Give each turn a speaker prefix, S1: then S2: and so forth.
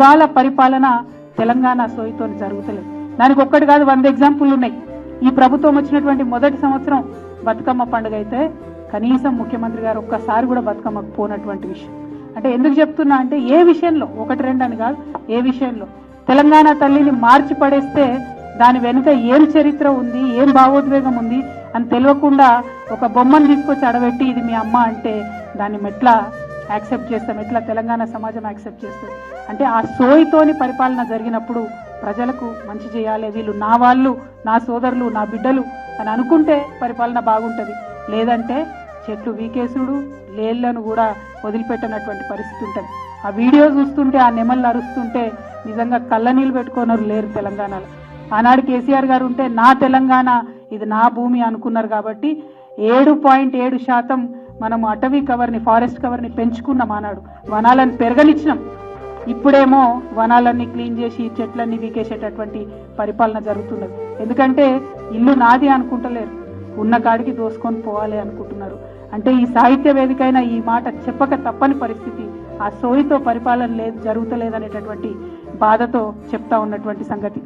S1: ఇవాళ పరిపాలన తెలంగాణ సోయితో జరుగుతలేదు. దానికి ఒక్కటి కాదు 100 ఎగ్జాంపుల్ ఉన్నాయి. ఈ ప్రభుత్వం వచ్చినటువంటి మొదటి సంవత్సరం బతుకమ్మ పండుగ అయితే కనీసం ముఖ్యమంత్రి గారు ఒక్కసారి కూడా బతుకమ్మకు పోనటువంటి విషయం. అంటే ఎందుకు చెప్తున్నా అంటే ఏ విషయంలో, 1-2 అని కాదు, ఏ విషయంలో తెలంగాణ తల్లిని మార్చి పడేస్తే దాని వెనుక ఏం చరిత్ర ఉంది, ఏం భావోద్వేగం ఉంది అని తెలియకుండా ఒక బొమ్మను తీసుకొచ్చి అడబెట్టి ఇది మీ అమ్మ అంటే దాన్ని ఎట్లా యాక్సెప్ట్ చేస్తాం, ఎట్లా తెలంగాణ సమాజం యాక్సెప్ట్ చేస్తుంది? అంటే ఆ సోయితోని పరిపాలన జరిగినప్పుడు ప్రజలకు మంచి చేయాలి, వీళ్ళు నా వాళ్ళు, నా సోదరులు, నా బిడ్డలు అని అనుకుంటే పరిపాలన బాగుంటుంది. లేదంటే చెట్లు వీకేసుడు, లేళ్లను కూడా వదిలిపెట్టనటువంటి పరిస్థితి ఉంటుంది. ఆ వీడియో చూస్తుంటే, ఆ నెమళ్ళు అరుస్తుంటే నిజంగా కళ్ళ నీళ్ళు పెట్టుకోనరు లేరు తెలంగాణలో. ఆనాడు కేసీఆర్ గారు ఉంటే నా తెలంగాణ, ఇది నా భూమి అనుకున్నారు కాబట్టి 7.7% మనము అటవీ కవర్ని, ఫారెస్ట్ కవర్ని పెంచుకున్నాం. ఆనాడు వనాలను పెరగనిచ్చినాం. ఇప్పుడేమో వనాలన్నీ క్లీన్ చేసి చెట్లన్నీ వీకేసేటటువంటి పరిపాలన జరుగుతున్నది. ఎందుకంటే ఇల్లు నాది అనుకుంటలేరు, ఉన్న కాడికి దోసుకొని పోవాలి అనుకుంటున్నారు. అంటే ఈ సాహిత్య వేదిక అయినా ఈ మాట చెప్పక తప్పని పరిస్థితి. ఆ సోయితో పరిపాలన జరుగుతలేదనేటటువంటి బాధతో చెప్తా ఉన్నటువంటి సంగతి.